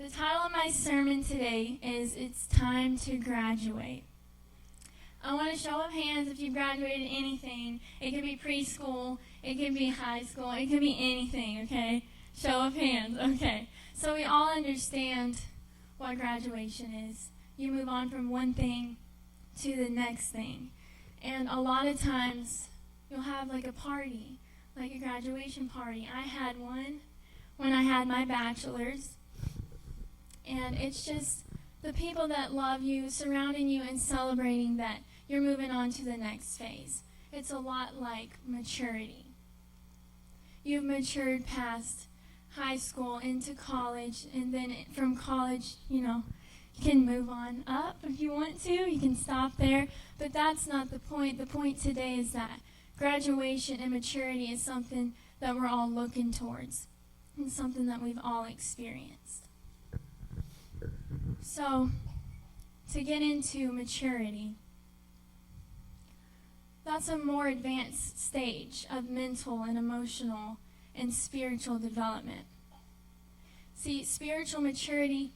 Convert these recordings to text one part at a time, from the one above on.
The title of my sermon today is It's Time to Graduate. I want a show of hands if you've graduated anything. It could be preschool, it could be high school, it could be anything, okay? Show of hands, okay. So we all understand what graduation is. You move on from one thing to the next thing. And a lot of times you'll have like a party, like a graduation party. I had one when I had my bachelor's. And it's just the people that love you, surrounding you, and celebrating that you're moving on to the next phase. It's a lot like maturity. You've matured past high school into college, and then from college, you can move on up if you want to. You can stop there, but that's not the point. The point today is that graduation and maturity is something that we're all looking towards, and something that we've all experienced. So, to get into maturity, that's a more advanced stage of mental and emotional and spiritual development. See, spiritual maturity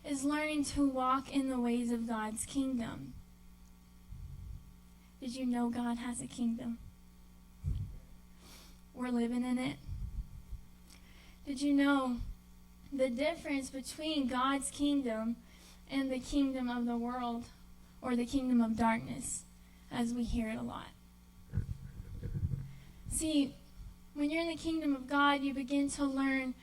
is learning to walk in the ways of God's kingdom. Did you know God has a kingdom? We're living in it. Did you know the difference between God's kingdom and the kingdom of the world, or the kingdom of darkness, as we hear it a lot? See, when you're in the kingdom of God, you begin to learn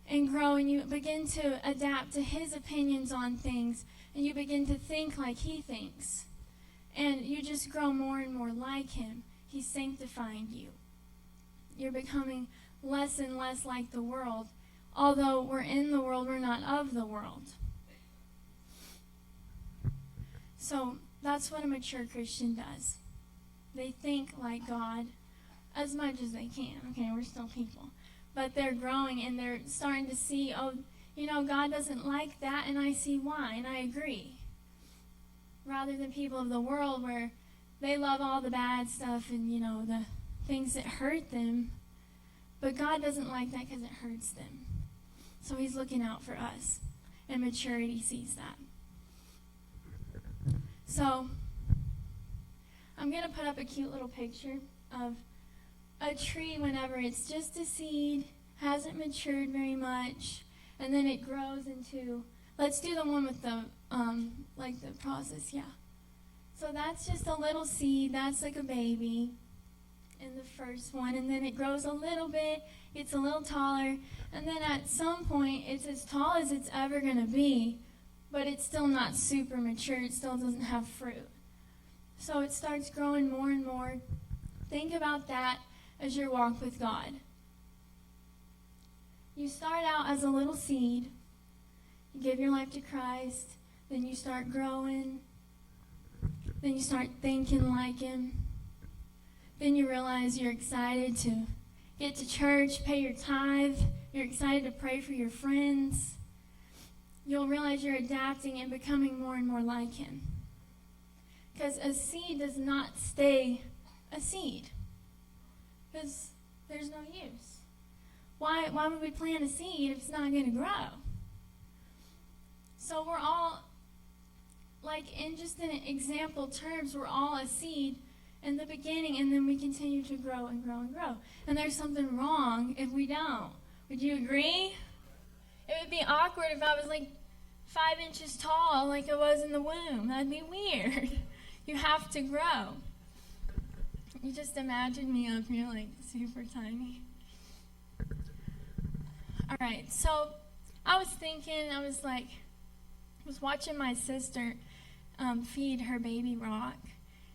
and grow, and you begin to adapt to His opinions on things, and you begin to think like He thinks. And you just grow more and more like Him. He's sanctifying you. You're becoming less and less like the world. Although we're in the world, we're not of the world. So that's what a mature Christian does. They think like God as much as they can. Okay, we're still people. But they're growing and they're starting to see, God doesn't like that, and I see why, and I agree. Rather than people of the world where they love all the bad stuff and, the things that hurt them. But God doesn't like that because it hurts them. So He's looking out for us, and maturity sees that. So I'm going to put up a cute little picture of a tree whenever it's just a seed, hasn't matured very much, and then it grows into, let's do the one with the, the process, yeah. So that's just a little seed, that's like a baby in the first one, and then it grows a little bit, gets a little taller, and then at some point it's as tall as it's ever going to be, but it's still not super mature. It still doesn't have fruit. So it starts growing more and more. Think about that as your walk with God. You start out as a little seed. You give your life to Christ. Then you start growing. Then you start thinking like Him. Then you realize you're excited to get to church, pay your tithe. You're excited to pray for your friends. You'll realize you're adapting and becoming more and more like Him. Because a seed does not stay a seed. Because there's no use. Why would we plant a seed if it's not going to grow? So we're all, in example terms, we're all a seed in the beginning, and then we continue to grow and grow and grow. And there's something wrong if we don't. Would you agree? It would be awkward if I was 5 inches tall like I was in the womb. That'd be weird. You have to grow. You just imagine me up here super tiny. All right, so I was thinking, I was watching my sister feed her baby Rock.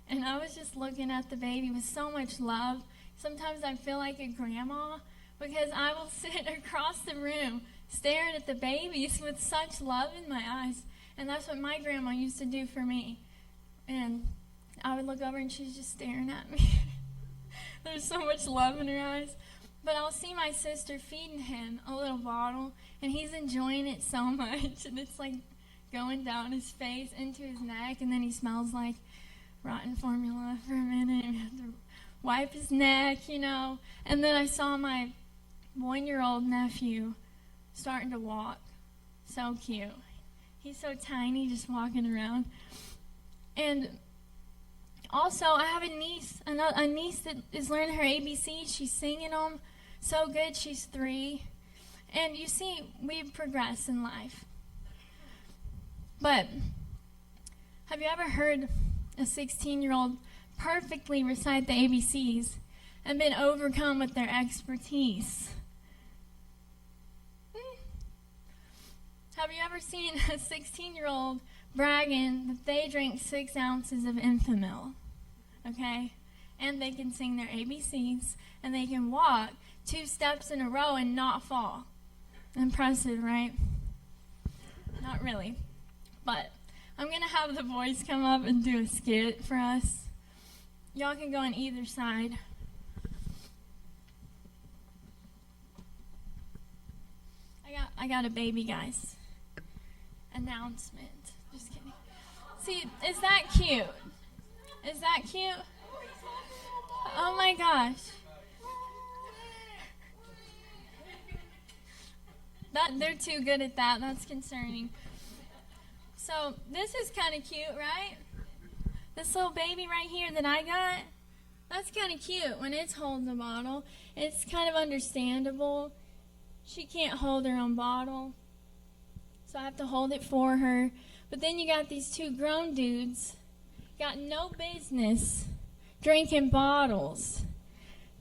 And I was just looking at the baby with so much love. Sometimes I feel like a grandma because I will sit across the room staring at the babies with such love in my eyes. And that's what my grandma used to do for me. And I would look over and she's just staring at me. There's so much love in her eyes. But I'll see my sister feeding him a little bottle, and he's enjoying it so much. And it's going down his face into his neck, and then he smells like rotten formula for a minute. We have to wipe his neck, And then I saw my 1-year-old nephew starting to walk So cute. He's so tiny, just walking around. And also, I have a niece that is learning her ABCs. She's singing them so good. She's 3. And you see, we progress in life. But have you ever heard a 16-year-old perfectly recite the ABCs and been overcome with their expertise? Have you ever seen a 16-year-old bragging that they drink 6 ounces of Enfamil? Okay? And they can sing their ABCs, and they can walk 2 steps in a row and not fall. Impressive, right? Not really. But I'm going to have the boys come up and do a skit for us. Y'all can go on either side. I got a baby, guys. Announcement. Just kidding. See, is that cute? Is that cute? Oh my gosh. They're too good at that. That's concerning. So this is kind of cute, right? This little baby right here that I got, that's kind of cute when it's holding the bottle. It's kind of understandable. She can't hold her own bottle, so I have to hold it for her. But then you got these 2 grown dudes, got no business drinking bottles,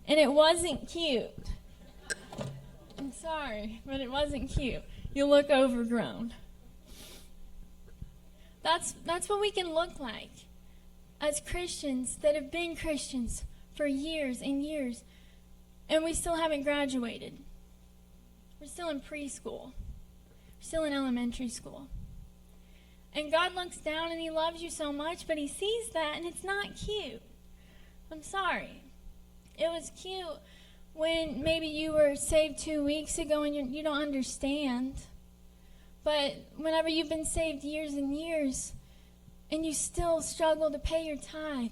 and it wasn't cute. I'm sorry, but it wasn't cute. You look overgrown. That's what we can look like as Christians that have been Christians for years and years, and we still haven't graduated. We're still in preschool. We're still in elementary school. And God looks down and he loves you so much, but he sees that and it's not cute. I'm sorry. It was cute when maybe you were saved 2 weeks ago and you don't understand. But whenever you've been saved years and years and you still struggle to pay your tithe,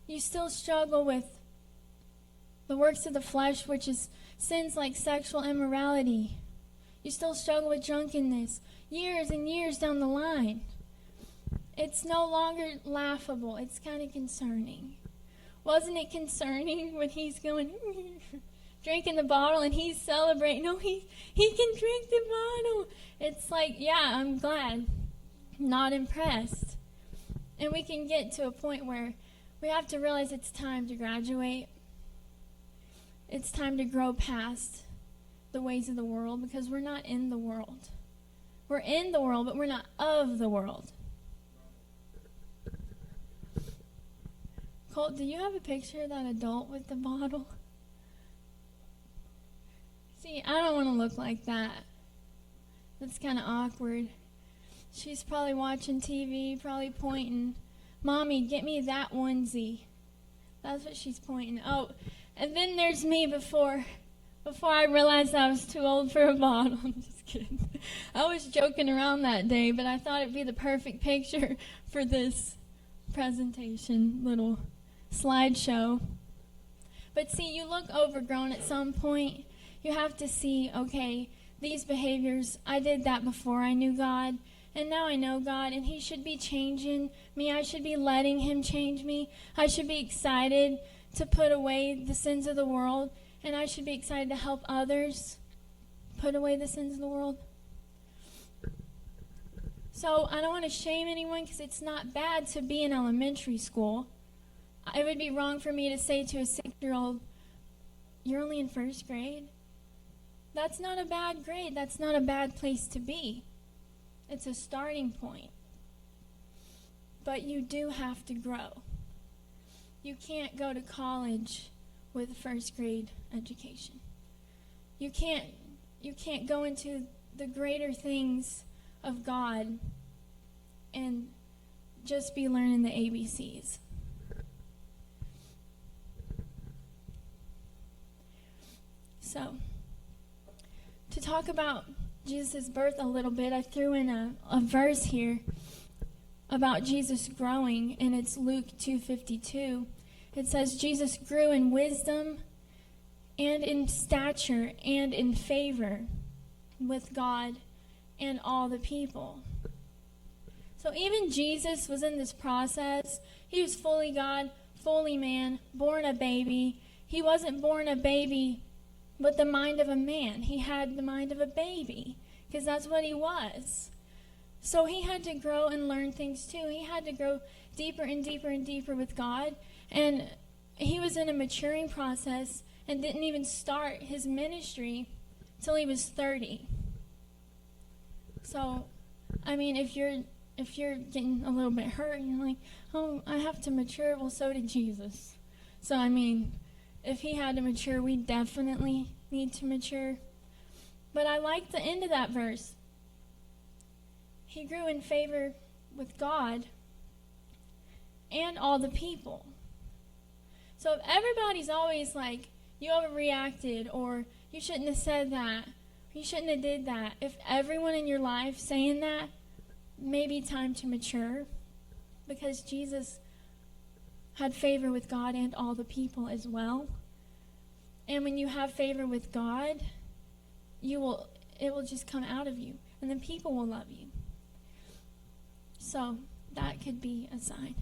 you still struggle with the works of the flesh, which is sins like sexual immorality. You still struggle with drunkenness years and years down the line. It's no longer laughable. It's kind of concerning. Wasn't it concerning when he's going, drinking the bottle and he's celebrating? No, he can drink the bottle. It's like, yeah, I'm glad. Not impressed. And we can get to a point where we have to realize it's time to graduate. It's time to grow past the ways of the world because we're not in the world. We're in the world, but we're not of the world. Colt, do you have a picture of that adult with the bottle? See, I don't want to look like that. That's kind of awkward. She's probably watching TV, probably pointing, "Mommy, get me that onesie." That's what she's pointing. Oh, and then there's me before I realized I was too old for a bottle. I'm just kidding. I was joking around that day, but I thought it'd be the perfect picture for this presentation, little slideshow. But see, you look overgrown at some point. You have to see, okay, these behaviors, I did that before I knew God, and now I know God, and he should be changing me. I should be letting him change me. I should be excited to put away the sins of the world, and I should be excited to help others put away the sins of the world. So I don't want to shame anyone because it's not bad to be in elementary school. It would be wrong for me to say to a 6-year-old, "You're only in 1st grade." That's not a bad grade. That's not a bad place to be. It's a starting point. But you do have to grow. You can't go to college with a 1st grade education. You can't go into the greater things of God and just be learning the ABCs. So, to talk about Jesus' birth a little bit, I threw in a verse here about Jesus growing, and it's Luke 2:52. It says, Jesus grew in wisdom and in stature and in favor with God and all the people. So even Jesus was in this process. He was fully God, fully man, born a baby. He wasn't born a baby with the mind of a man. He had the mind of a baby because that's what he was. So he had to grow and learn things too. He had to grow deeper and deeper and deeper with God. And he was in a maturing process and didn't even start his ministry till he was 30. So, I mean, if you're getting a little bit hurt and you're like, oh, I have to mature, well, so did Jesus. So, I mean, if he had to mature, we definitely need to mature. But I like the end of that verse. He grew in favor with God and all the people. So if everybody's always like, you overreacted, or you shouldn't have said that, you shouldn't have did that, if everyone in your life saying that, maybe time to mature, because Jesus had favor with God and all the people as well. And when you have favor with God, it will just come out of you, and then people will love you. So that could be a sign.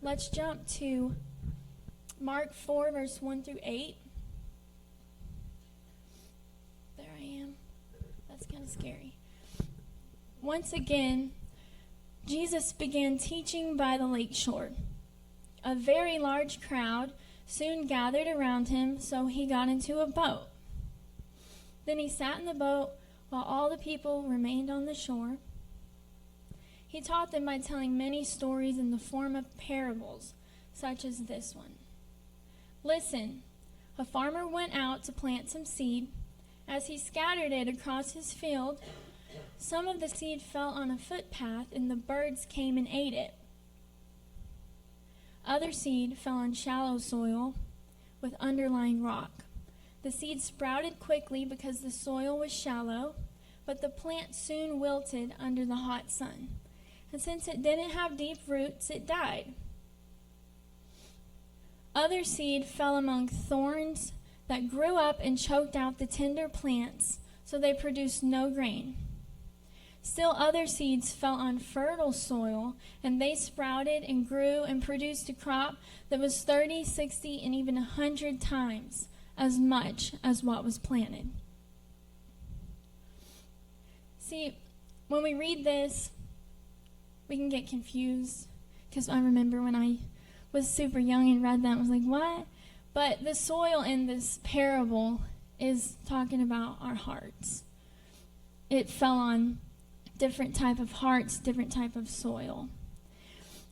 Let's jump to Mark 4, verse 1 through 8. There I am. That's kind of scary. Once again, Jesus began teaching by the lake shore. A very large crowd soon gathered around him, so he got into a boat. Then he sat in the boat while all the people remained on the shore. He taught them by telling many stories in the form of parables, such as this one. Listen, a farmer went out to plant some seed. As he scattered it across his field, some of the seed fell on a footpath, and the birds came and ate it. Other seed fell on shallow soil with underlying rock. The seed sprouted quickly because the soil was shallow, but the plant soon wilted under the hot sun. And since it didn't have deep roots, it died. Other seed fell among thorns that grew up and choked out the tender plants, so they produced no grain. Still other seeds fell on fertile soil, and they sprouted and grew and produced a crop that was 30, 60, and even 100 times as much as what was planted. See, when we read this, we can get confused, because I remember when I was super young and read that, I was like, what? But the soil in this parable is talking about our hearts. It fell on different type of hearts, different type of soil.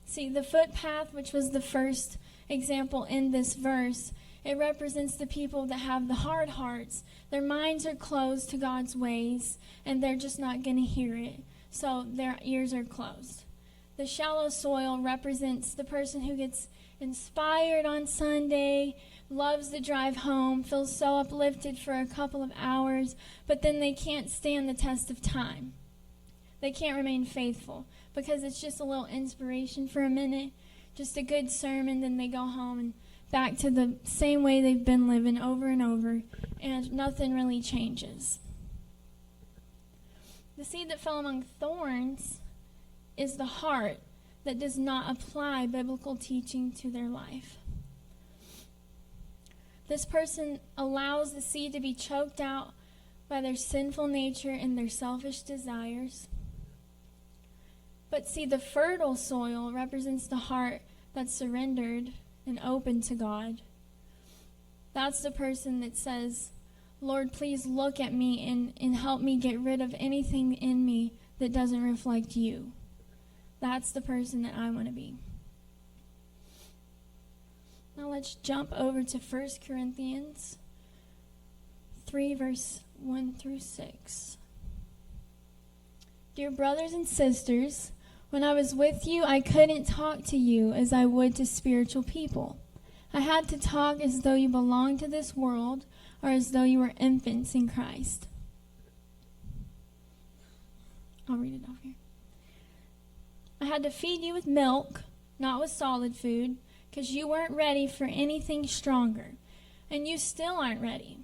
See, the footpath, which was the first example in this verse, it represents the people that have the hard hearts. Their minds are closed to God's ways, and they're just not going to hear it. So their ears are closed. The shallow soil represents the person who gets inspired on Sunday, loves the drive home, feels so uplifted for a couple of hours, but then they can't stand the test of time. They can't remain faithful because it's just a little inspiration for a minute, just a good sermon, then they go home and back to the same way they've been living over and over, and nothing really changes. The seed that fell among thorns is the heart that does not apply biblical teaching to their life. This person allows the seed to be choked out by their sinful nature and their selfish desires. But see, the fertile soil represents the heart that's surrendered and open to God. That's the person that says, Lord, please look at me and help me get rid of anything in me that doesn't reflect you. That's the person that I want to be. Now let's jump over to 1 Corinthians 3, verse 1 through 6. Dear brothers and sisters, when I was with you, I couldn't talk to you as I would to spiritual people. I had to talk as though you belonged to this world, or as though you were infants in Christ. I'll read it off here. I had to feed you with milk, not with solid food, because you weren't ready for anything stronger. And you still aren't ready.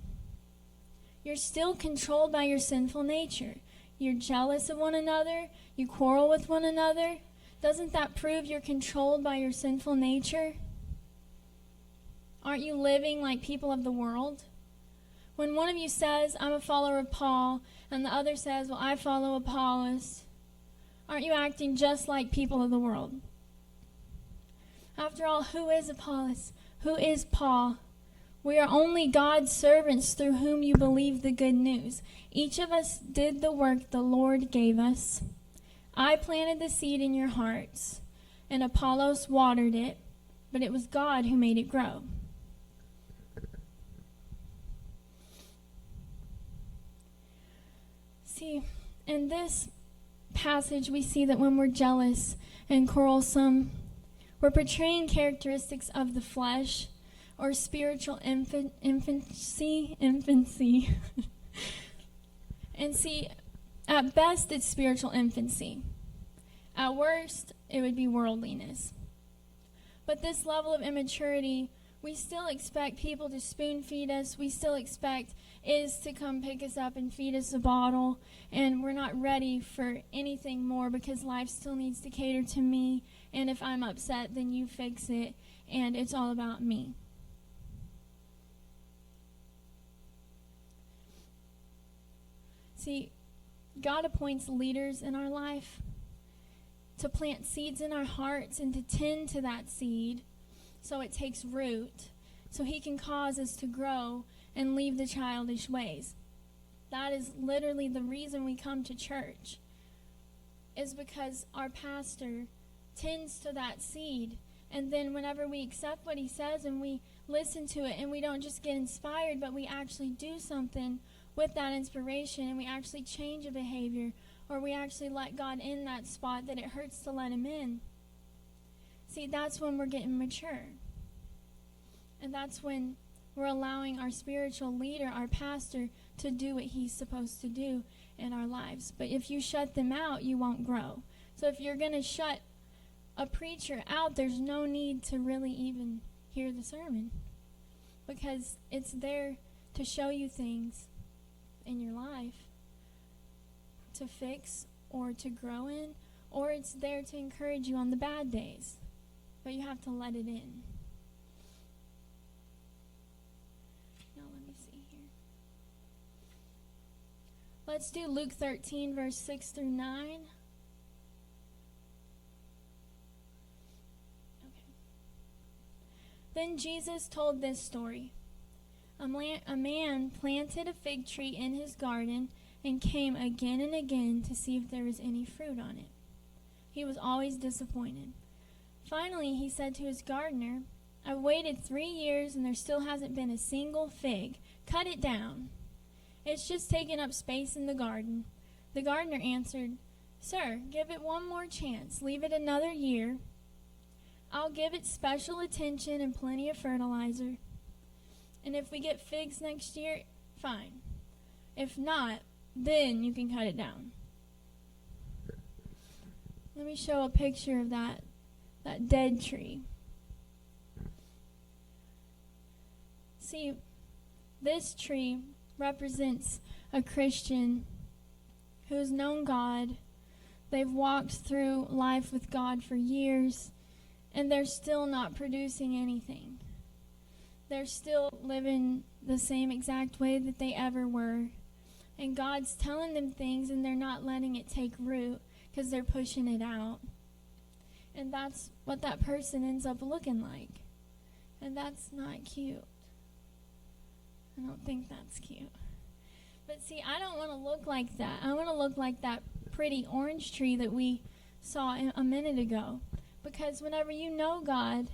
You're still controlled by your sinful nature. you're jealous of one another, you quarrel with one another, doesn't that prove you're controlled by your sinful nature? Aren't you living like people of the world? When one of you says, I'm a follower of Paul, and the other says, well, I follow Apollos, aren't you acting just like people of the world? After all, who is Apollos? Who is Paul? We are only God's servants through whom you believe the good news. Each of us did the work the Lord gave us. I planted the seed in your hearts, and Apollos watered it, but it was God who made it grow. See, in this passage, we see that when we're jealous and quarrelsome, we're portraying characteristics of the flesh or spiritual infancy. And see, at best, it's spiritual infancy. At worst, it would be worldliness. But this level of immaturity, we still expect people to spoon feed us. We still expect Iz to come pick us up and feed us a bottle. And we're not ready for anything more because life still needs to cater to me. And if I'm upset, then you fix it. And it's all about me. See, God appoints leaders in our life to plant seeds in our hearts and to tend to that seed so it takes root, so he can cause us to grow and leave the childish ways. That is literally the reason we come to church, is because our pastor tends to that seed. And then whenever we accept what he says and we listen to it and we don't just get inspired, but we actually do something with that inspiration and we actually change a behavior, or we actually let God in that spot that it hurts to let him in. See, that's when we're getting mature. And that's when we're allowing our spiritual leader, our pastor, to do what he's supposed to do in our lives. But if you shut them out, you won't grow. So if you're going to shut a preacher out, there's no need to really even hear the sermon, because it's there to show you things in your life to fix or to grow in, or it's there to encourage you on the bad days, but you have to let it in. Now let me see here. Let's do Luke 13 verse 6 through 9. Okay. Then Jesus told this story. A man planted a fig tree in his garden and came again and again to see if there was any fruit on it. He was always disappointed. Finally, he said to his gardener, I've waited 3 years and there still hasn't been a single fig. Cut it down. It's just taking up space in the garden. The gardener answered, Sir, give it one more chance. Leave it another year. I'll give it special attention and plenty of fertilizer. And if we get figs next year, fine. If not, then you can cut it down. Let me show a picture of that dead tree. See, this tree represents a Christian who's known God. They've walked through life with God for years, and they're still not producing anything. They're still living the same exact way that they ever were. And God's telling them things, and they're not letting it take root because they're pushing it out. And that's what that person ends up looking like. And that's not cute. I don't think that's cute. But see, I don't want to look like that. I want to look like that pretty orange tree that we saw a minute ago. Because whenever you know God,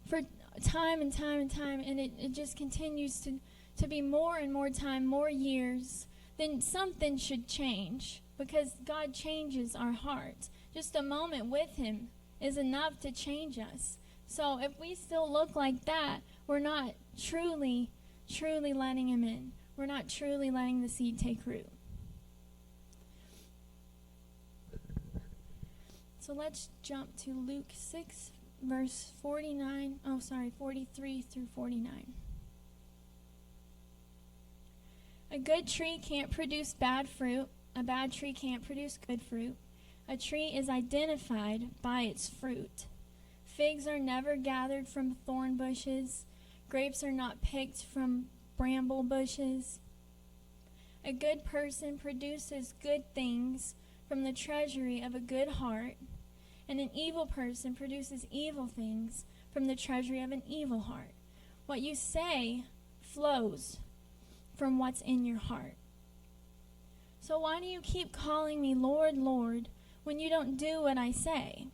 for time and time and time, and it just continues to be more and more time, more years, then something should change, because God changes our hearts. Just a moment with him is enough to change us. So if we still look like that, we're not truly letting him in. We're not truly letting the seed take root. So let's jump to Luke 6, verse 43 through 49. A good tree can't produce bad fruit. a bad tree can't produce good fruit. A tree is identified by its fruit. Figs are never gathered from thorn bushes. Grapes are not picked from bramble bushes. A good person produces good things from the treasury of a good heart, and an evil person produces evil things from the treasury of an evil heart. What you say flows from what's in your heart. So why do you keep calling me Lord, Lord, when you don't do what I say?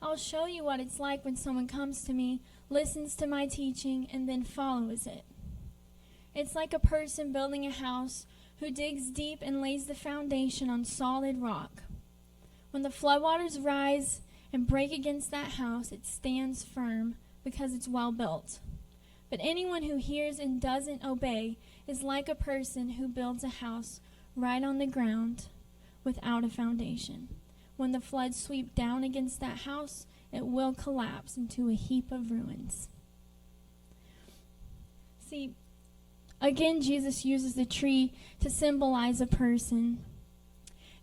I'll show you what it's like when someone comes to me, listens to my teaching, and then follows it. It's like a person building a house who digs deep and lays the foundation on solid rock. When the floodwaters rise and break against that house, it stands firm because it's well built. But anyone who hears and doesn't obey is like a person who builds a house right on the ground without a foundation. When the floods sweep down against that house, it will collapse into a heap of ruins. See, again, Jesus uses the tree to symbolize a person.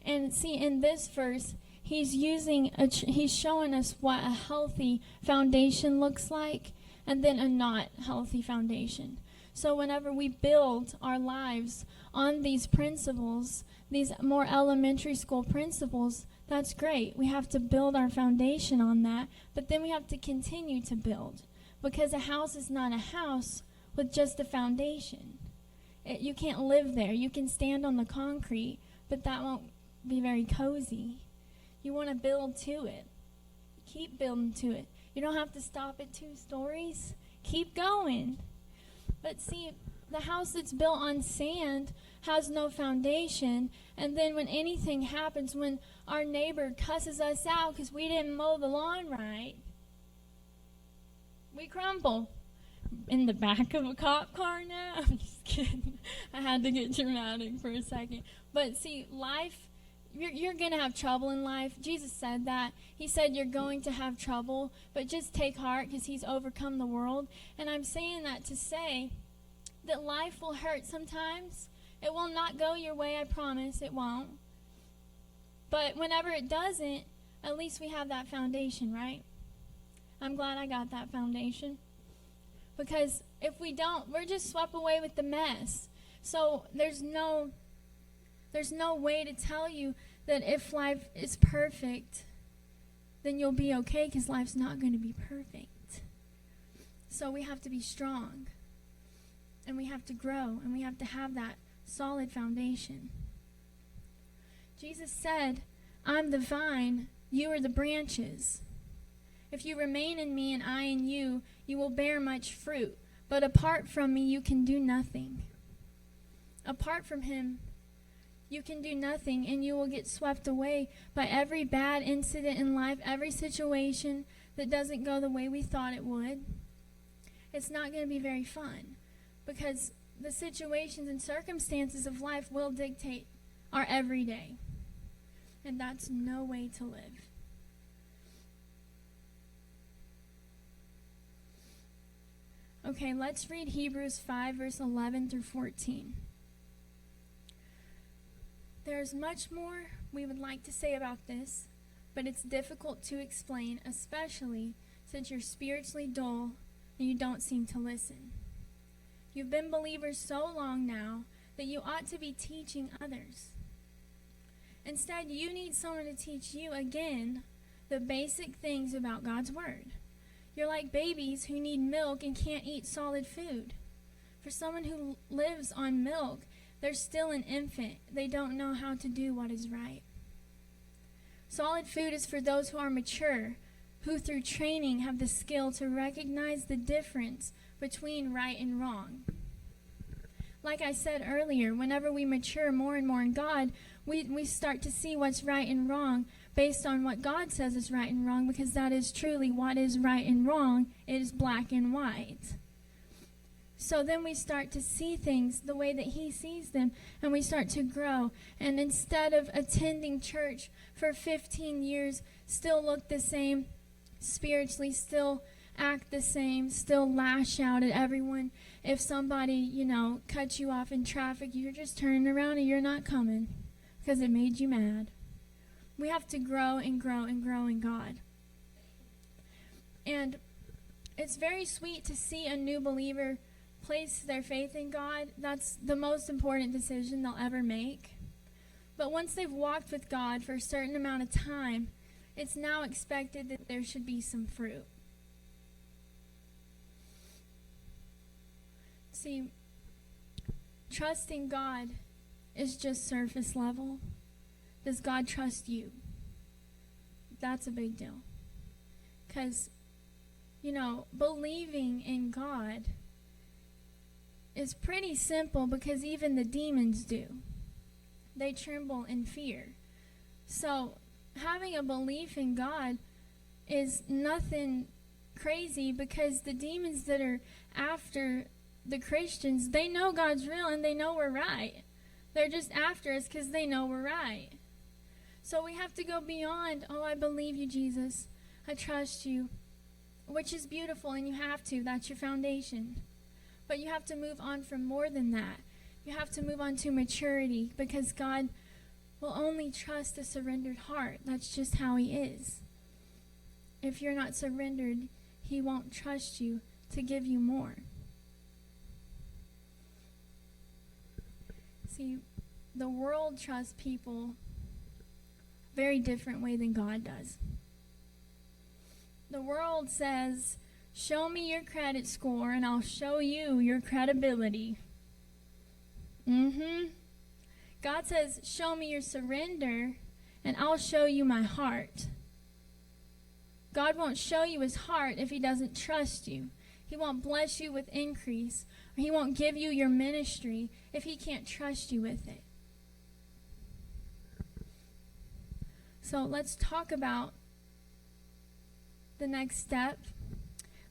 And see, in this verse, he's showing us what a healthy foundation looks like, and then a not healthy foundation. So whenever we build our lives on these principles, these more elementary school principles, that's great. We have to build our foundation on that, but then we have to continue to build, because a house is not a house with just a foundation. You can't live there. You can stand on the concrete, but that won't be very cozy. You want to build to it. Keep building to it. You don't have to stop at 2 stories. Keep going. But see, the house that's built on sand has no foundation, and then when anything happens, when our neighbor cusses us out because we didn't mow the lawn right, we crumble. In the back of a cop car now? I'm just kidding. I had to get dramatic for a second. But see, life, you're going to have trouble in life. Jesus said that. He said you're going to have trouble, but just take heart because he's overcome the world. And I'm saying that to say that life will hurt sometimes. It will not go your way, I promise. It won't. But whenever it doesn't, at least we have that foundation, right? I'm glad I got that foundation. Because if we don't, we're just swept away with the mess. So there's no way to tell you that if life is perfect, then you'll be okay, because life's not going to be perfect. So we have to be strong, and we have to grow, and we have to have that solid foundation. Jesus said, I'm the vine, you are the branches. If you remain in me and I in you, you will bear much fruit. But apart from me, you can do nothing. Apart from him, you can do nothing, and you will get swept away by every bad incident in life, every situation that doesn't go the way we thought it would. It's not going to be very fun, because the situations and circumstances of life will dictate our everyday. And that's no way to live. Okay, let's read Hebrews 5, verse 11 through 14. There's much more we would like to say about this, but it's difficult to explain, especially since you're spiritually dull and you don't seem to listen. You've been believers so long now that you ought to be teaching others. Instead, you need someone to teach you again the basic things about God's Word. You're like babies who need milk and can't eat solid food. For someone who lives on milk, they're still an infant. They don't know how to do what is right. Solid food is for those who are mature, who through training have the skill to recognize the difference between right and wrong. Like I said earlier, whenever we mature more and more in God, we start to see what's right and wrong based on what God says is right and wrong, because that is truly what is right and wrong. It is black and white. So then we start to see things the way that he sees them, and we start to grow. And instead of attending church for 15 years, still look the same spiritually, still act the same, still lash out at everyone. If somebody, cuts you off in traffic, you're just turning around and you're not coming. because it made you mad. We have to grow and grow and grow in God. And it's very sweet to see a new believer place their faith in God. That's the most important decision they'll ever make. But once they've walked with God for a certain amount of time, it's now expected that there should be some fruit. See, trusting God is just surface level. Does God trust you? That's a big deal. Because, believing in God is pretty simple because even the demons do. They tremble in fear. So having a belief in God is nothing crazy because the demons that are after the Christians, they know God's real and they know we're right. They're just after us because they know we're right. So we have to go beyond, I believe you, Jesus. I trust you, which is beautiful, and you have to. That's your foundation. But you have to move on from more than that. You have to move on to maturity because God will only trust a surrendered heart. That's just how he is. If you're not surrendered, he won't trust you to give you more. See, the world trusts people very different way than God does. The world says, show me your credit score and I'll show you your credibility. God says, show me your surrender and I'll show you my heart. God won't show you his heart if he doesn't trust you. He won't bless you with increase, or he won't give you your ministry if he can't trust you with it. So let's talk about the next step.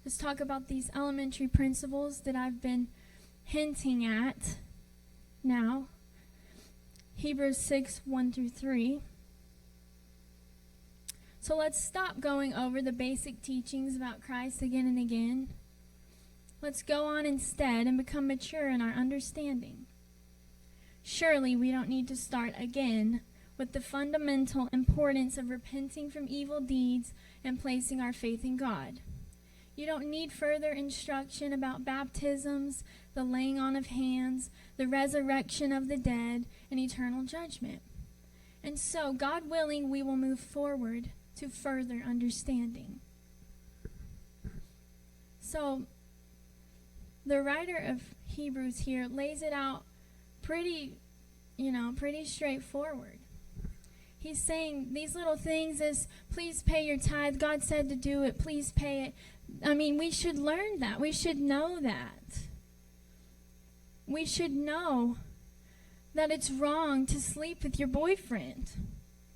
Let's talk about these elementary principles that I've been hinting at now. Hebrews 6, 1 through 3. So let's stop going over the basic teachings about Christ again and again. Let's go on instead and become mature in our understanding. Surely we don't need to start again with the fundamental importance of repenting from evil deeds and placing our faith in God. You don't need further instruction about baptisms, the laying on of hands, the resurrection of the dead, and eternal judgment. And so, God willing, we will move forward to further understanding. So, the writer of Hebrews here lays it out pretty straightforward. He's saying these little things is, please pay your tithe. God said to do it. Please pay it. We should learn that. We should know that. We should know that it's wrong to sleep with your boyfriend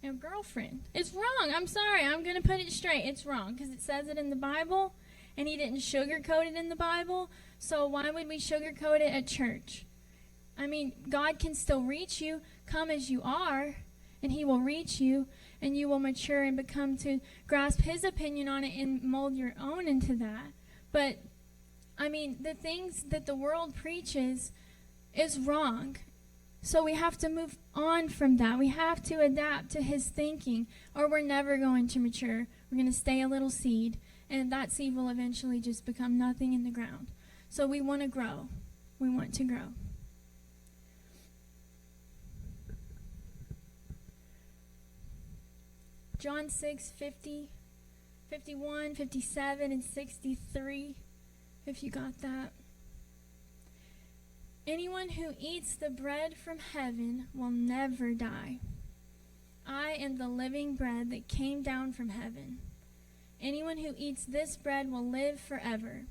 and girlfriend. It's wrong. I'm sorry. I'm going to put it straight. It's wrong because it says it in the Bible, and he didn't sugarcoat it in the Bible. So why would we sugarcoat it at church? God can still reach you. Come as you are, and he will reach you, and you will mature and become to grasp his opinion on it and mold your own into that. But, the things that the world preaches is wrong. So we have to move on from that. We have to adapt to his thinking, or we're never going to mature. We're going to stay a little seed, and that seed will eventually just become nothing in the ground. So we want to grow. We want to grow. John 6, 50, 51, 57, and 63, if you got that. Anyone who eats the bread from heaven will never die. I am the living bread that came down from heaven. Anyone who eats this bread will live forever.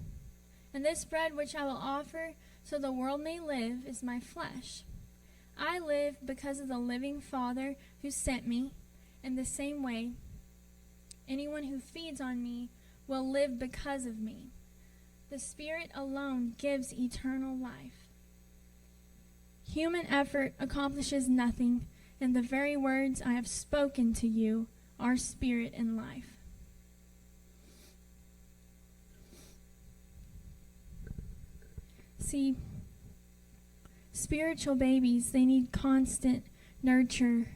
And this bread which I will offer so the world may live is my flesh. I live because of the living Father who sent me. In the same way, anyone who feeds on me will live because of me. The Spirit alone gives eternal life. Human effort accomplishes nothing, and the very words I have spoken to you are spirit and life. See, spiritual babies, they need constant nurture,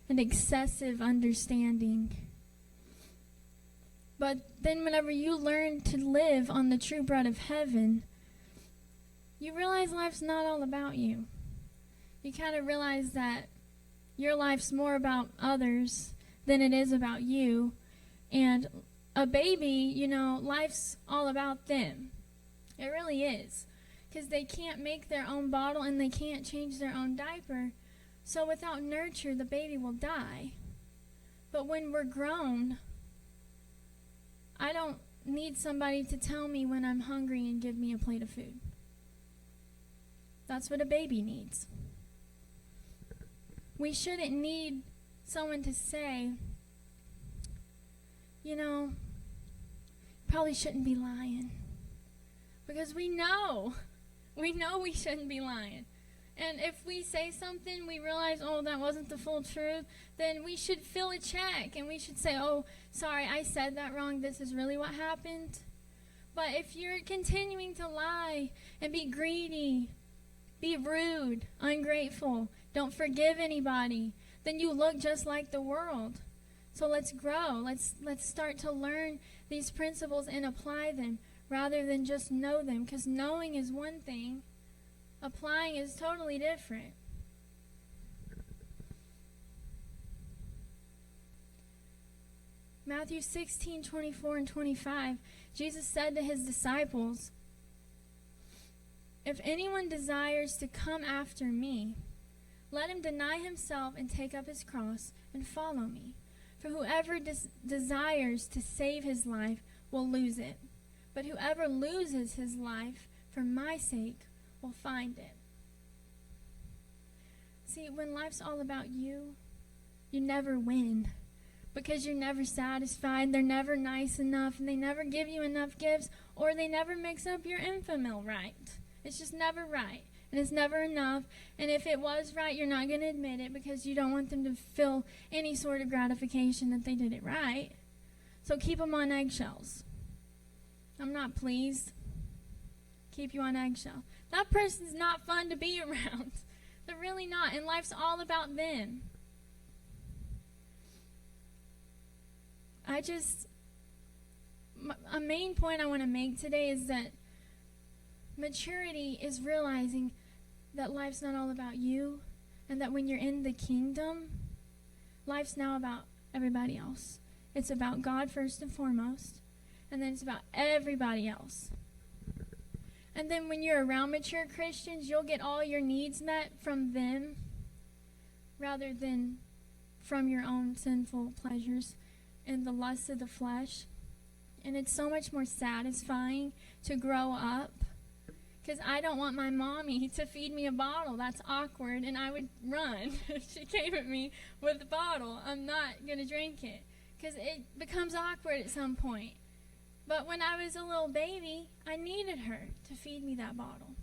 and excessive understanding. But then whenever you learn to live on the true bread of heaven, you realize life's not all about you. You kind of realize that your life's more about others than it is about you. And a baby, life's all about them. It really is. Because they can't make their own bottle and they can't change their own diaper. So without nurture, the baby will die. But when we're grown, I don't need somebody to tell me when I'm hungry and give me a plate of food. That's what a baby needs. We shouldn't need someone to say, probably shouldn't be lying. Because we know we shouldn't be lying. And if we say something, we realize, that wasn't the full truth, then we should fill a check. And we should say, sorry, I said that wrong. This is really what happened. But if you're continuing to lie and be greedy, be rude, ungrateful, don't forgive anybody, then you look just like the world. So let's grow. Let's start to learn these principles and apply them rather than just know them. Because knowing is one thing. Applying is totally different. Matthew 16:24 and 25, Jesus said to his disciples, "If anyone desires to come after me, let him deny himself and take up his cross and follow me. For whoever desires to save his life will lose it. But whoever loses his life for my sake will find it." See, when life's all about you, you never win. Because you're never satisfied, they're never nice enough, and they never give you enough gifts, or they never mix up your infant right. It's just never right. And it's never enough. And if it was right, you're not going to admit it because you don't want them to feel any sort of gratification that they did it right. So keep them on eggshells. I'm not pleased. Keep you on eggshells. That person's not fun to be around. They're really not. And life's all about them. A main point I want to make today is that maturity is realizing that life's not all about you, and that when you're in the kingdom, life's now about everybody else. It's about God first and foremost, and then it's about everybody else. And then when you're around mature Christians, you'll get all your needs met from them rather than from your own sinful pleasures and the lusts of the flesh. And it's so much more satisfying to grow up. Because I don't want my mommy to feed me a bottle. That's awkward, and I would run if she came at me with the bottle. I'm not going to drink it because it becomes awkward at some point. But when I was a little baby, I needed her to feed me that bottle.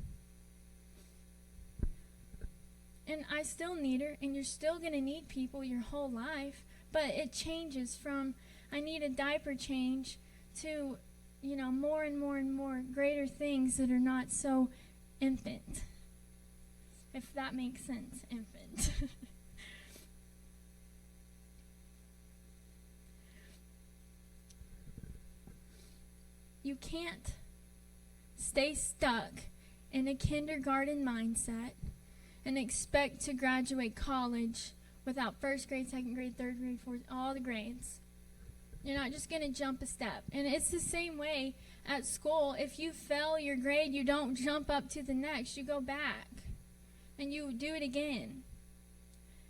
And I still need her, and you're still going to need people your whole life. But it changes from I need a diaper change to more and more and more greater things that are not so infant. If that makes sense, infant. You can't stay stuck in a kindergarten mindset and expect to graduate college without first grade, second grade, third grade, fourth, all the grades. You're not just going to jump a step. And it's the same way at school. If you fail your grade, you don't jump up to the next. You go back. And you do it again.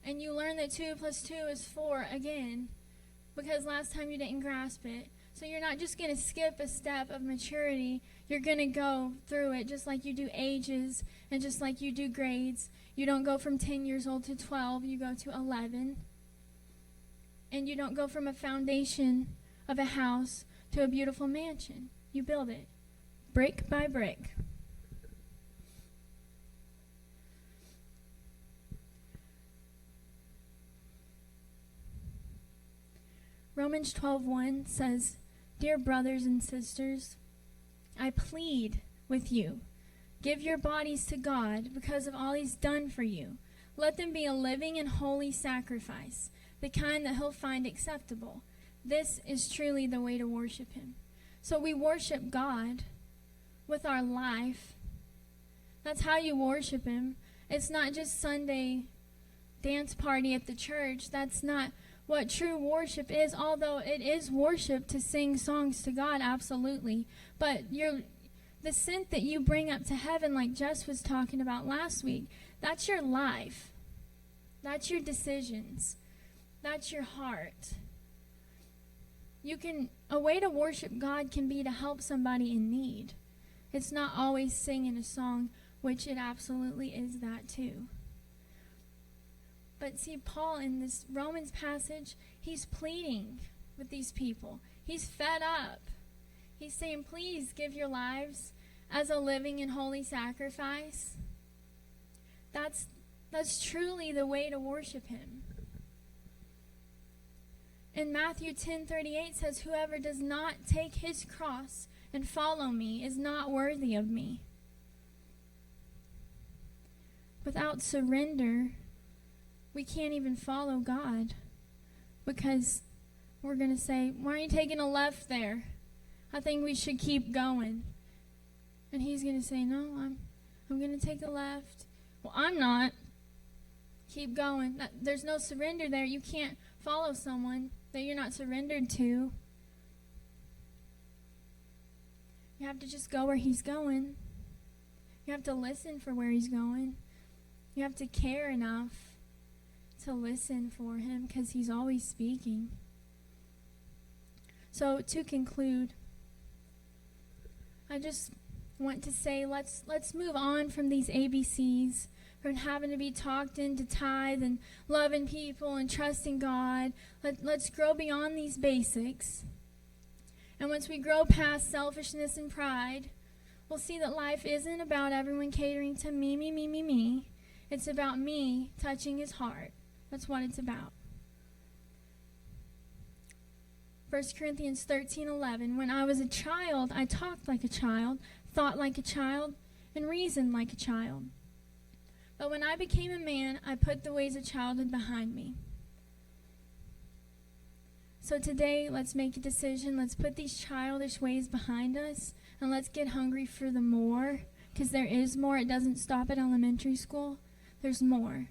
And you learn that 2 + 2 is 4 again. Because last time you didn't grasp it. So you're not just going to skip a step of maturity. You're going to go through it just like you do ages and just like you do grades. You don't go from 10 years old to 12. You go to 11. And you don't go from a foundation of a house to a beautiful mansion. You build it brick by brick. Romans 12:1 says, "Dear brothers and sisters, I plead with you, give your bodies to God because of all He's done for you. Let them be a living and holy sacrifice, the kind that he'll find acceptable. This is truly the way to worship him. So we worship God with our life. That's how you worship him. It's not just Sunday dance party at the church. That's not what true worship is, although it is worship to sing songs to God, absolutely. But the scent that you bring up to heaven, like Jess was talking about last week, that's your life. That's your decisions. That's your heart. A way to worship God can be to help somebody in need. It's not always singing a song, which it absolutely is that too. But see, Paul in this Romans passage, he's pleading with these people. He's fed up. He's saying, please give your lives as a living and holy sacrifice. That's truly the way to worship him. In Matthew 10:38 says, whoever does not take his cross and follow me is not worthy of me. Without surrender, we can't even follow God, because we're going to say, why are you taking a left there? I think we should keep going. And he's going to say, no, I'm going to take a left. Well, I'm not. Keep going. There's no surrender there. You can't follow someone that you're not surrendered to. You have to just go where he's going. You have to listen for where he's going. You have to care enough to listen for him, because he's always speaking. So to conclude, I just want to say let's move on from these ABCs, from having to be talked into tithe and loving people and trusting God. Let's grow beyond these basics. And once we grow past selfishness and pride, we'll see that life isn't about everyone catering to me, me, me, me, me. It's about me touching his heart. That's what it's about. 1 Corinthians 13:11, when I was a child, I talked like a child, thought like a child, and reasoned like a child. But when I became a man, I put the ways of childhood behind me. So today, let's make a decision. Let's put these childish ways behind us, and let's get hungry for the more, because there is more. It doesn't stop at elementary school. There's more.